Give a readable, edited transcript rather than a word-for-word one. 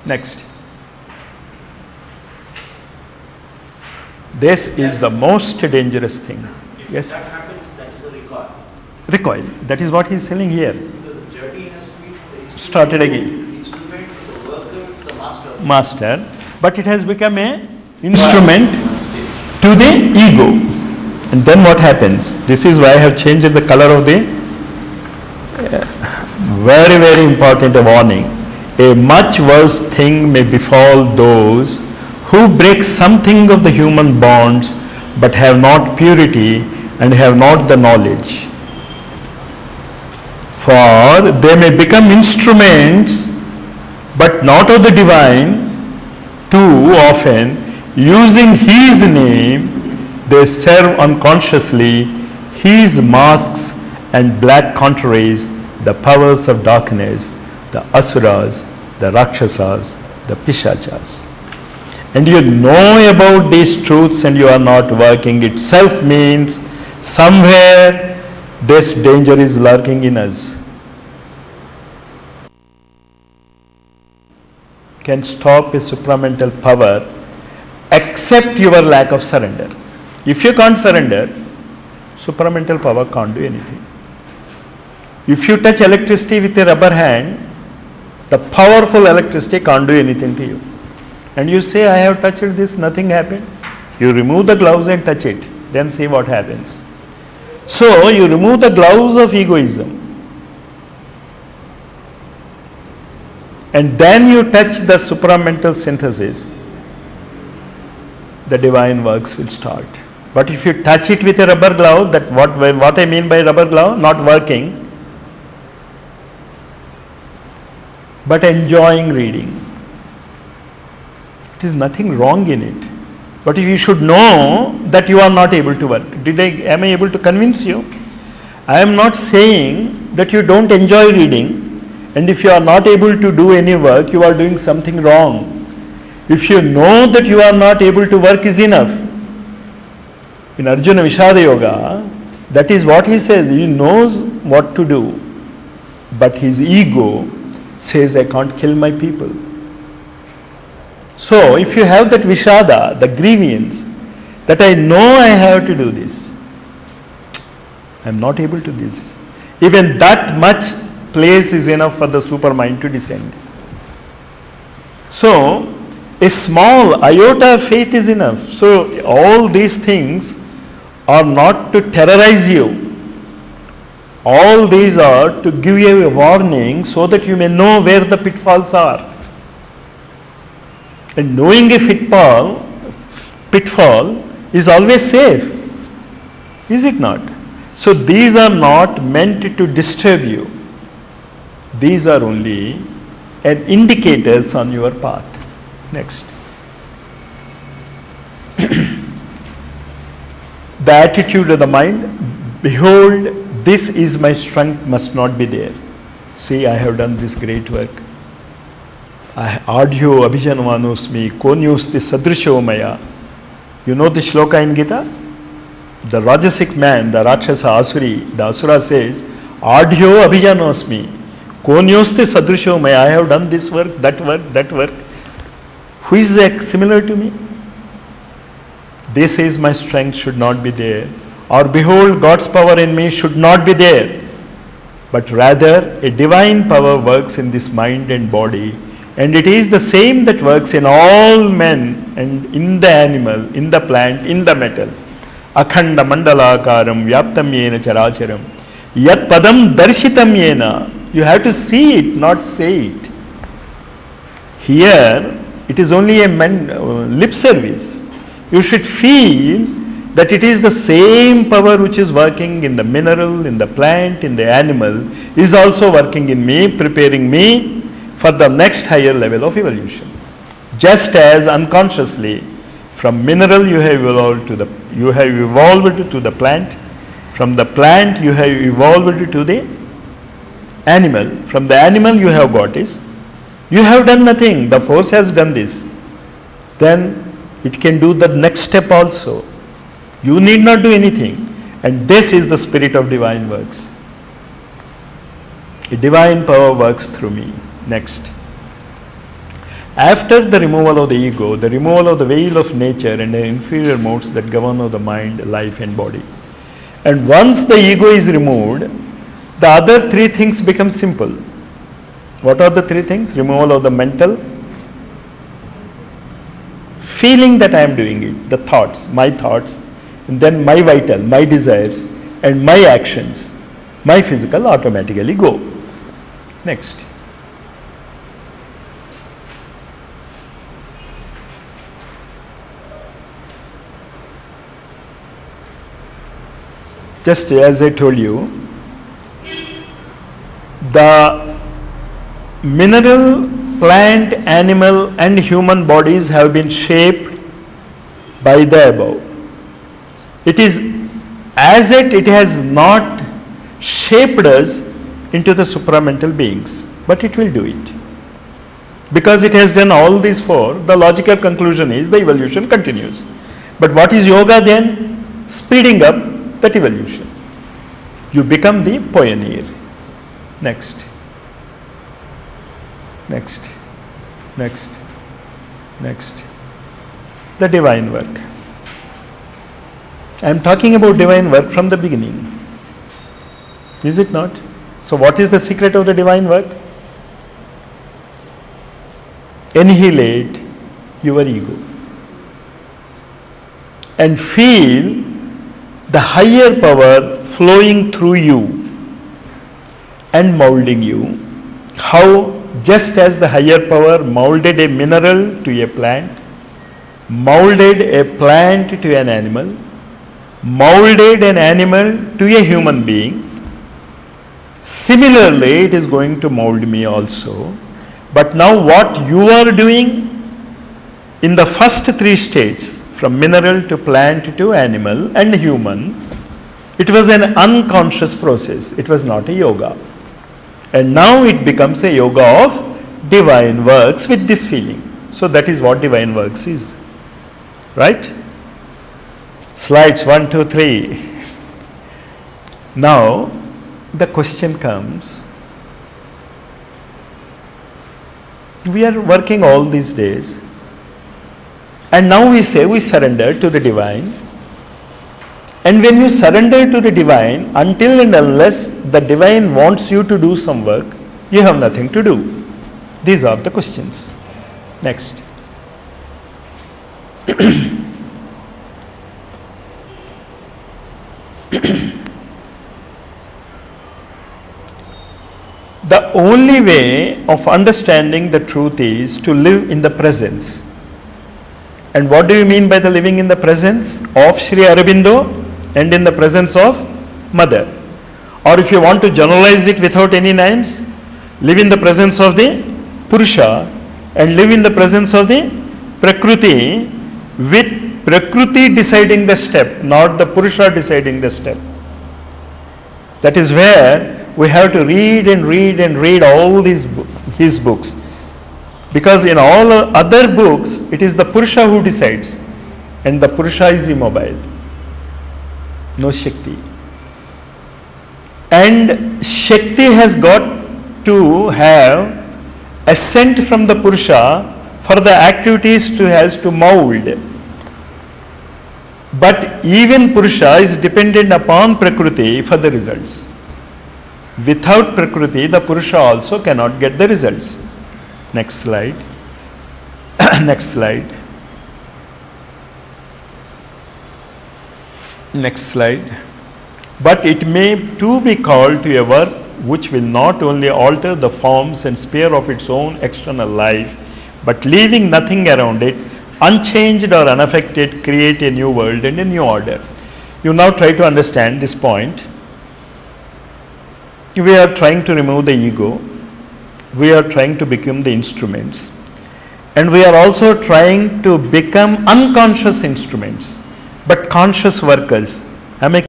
Next. This is the most dangerous thing. If Yes? that happens, that is a recoil. Recoil. That is what he is telling here. The journey has to be the instrument, Started again. the instrument, the worker, the master. Master. But it has become a instrument to the ego. And then what happens? This is why I have changed the color of the very, very important warning. A much worse thing may befall those who break something of the human bonds but have not purity and have not the knowledge. For they may become instruments but not of the divine. Too often, using his name, they serve unconsciously his masks and black contraries, the powers of darkness, the asuras, the rakshasas, the pishachas. And you know about these truths and you are not working itself means somewhere this danger is lurking in us. Can stop a supramental power except your lack of surrender. If you can't surrender, supramental power can't do anything. If you touch electricity with a rubber hand, the powerful electricity can't do anything to you. And you say, I have touched this, nothing happened. You remove the gloves and touch it, then see what happens. So you remove the gloves of egoism. And then you touch the supramental synthesis, the divine works will start. But if you touch it with a rubber glove, that what I mean by rubber glove, not working, but enjoying reading. It is nothing wrong in it. But if you should know that you are not able to work. Am I able to convince you? I am not saying that you don't enjoy reading, and if you are not able to do any work, you are doing something wrong. If you know that you are not able to work is enough. In Arjuna Vishada Yoga, that is what he says. He knows what to do, but his ego says, I can't kill my people. So if you have that Vishada, the grievance, that I know I have to do this, I am not able to do this. Even that much place is enough for the supermind to descend. So a small iota of faith is enough. So all these things are not to terrorize you. All these are to give you a warning so that you may know where the pitfalls are. And knowing a pitfall is always safe. Is it not? So these are not meant to disturb you. These are only an indicators on your path. Next. The attitude of the mind, behold, this is my strength, must not be there. See, I have done this great work. Adhyo abhijanvanosmi konyusti sadrisho maya. You know the shloka in Gita? The Rajasic man, the Rakshasa Asuri, the Asura says, Adhyo abhijanosmi konyusti sadrisho maya. I have done this work, that work, that work. Who is similar to me? They says my strength should not be there. Or behold, God's power in me should not be there. But rather, a divine power works in this mind and body. And it is the same that works in all men and in the animal, in the plant, in the metal. Akhanda mandalakaram vyaptam yena characharam. Yat padam darshitam yena. You have to see it, not say it. Here, it is only a lip service. You should feel that it is the same power which is working in the mineral, in the plant, in the animal, is also working in me, preparing me for the next higher level of evolution. Just as unconsciously, from mineral you have evolved to the plant, from the plant you have evolved to the animal, from the animal you have got this. You have done nothing, the force has done this. Then it can do the next step also. You need not do anything. And this is the spirit of divine works. A divine power works through me. Next. After the removal of the ego, the removal of the veil of nature and the inferior modes that govern of the mind, life and body. And once the ego is removed, the other three things become simple. What are the three things? Removal of the mental, feeling that I am doing it, the thoughts, and then my vital, my desires, and my actions, my physical automatically go. Next. Just as I told you, the mineral, plant, animal and human bodies have been shaped by the above. It is as it has not shaped us into the supramental beings, but it will do it. Because it has done all these four, the logical conclusion is the evolution continues. But what is yoga then? Speeding up that evolution. You become the pioneer. Next. Next. Next. Next. The divine work. I am talking about divine work from the beginning. Is it not? So what is the secret of the divine work? Annihilate your ego and feel the higher power flowing through you and molding you. How? Just as the higher power molded a mineral to a plant, molded a plant to an animal, molded an animal to a human being, similarly it is going to mold me also. But now what you are doing in the first three states, from mineral to plant to animal and human, it was an unconscious process. It was not a yoga. And now it becomes a yoga of divine works with this feeling. So that is what divine works is. Right? Slides 1, 2, 3. Now the question comes, we are working all these days and now we say we surrender to the divine. And when you surrender to the divine, until and unless the divine wants you to do some work, you have nothing to do. These are the questions. Next. The only way of understanding the truth is to live in the presence. And what do you mean by the living in the presence of Sri Aurobindo and in the presence of Mother? Or if you want to generalize it without any names, live in the presence of the Purusha and live in the presence of the Prakriti, with Prakriti deciding the step, not the Purusha deciding the step. That is where we have to read and read and read all his books. Because in all other books, it is the Purusha who decides. And the Purusha is immobile. No Shakti. And Shakti has got to have assent from the Purusha for the activities to mold. But even Purusha is dependent upon Prakriti for the results. Without Prakriti, the Purusha also cannot get the results. Next slide. Next slide. Next slide. But it may too be called to a work which will not only alter the forms and sphere of its own external life, but leaving nothing around it, unchanged or unaffected, create a new world and a new order. You now try to understand this point. We are trying to remove the ego. We are trying to become the instruments. And we are also trying to become unconscious instruments, but conscious workers. Am I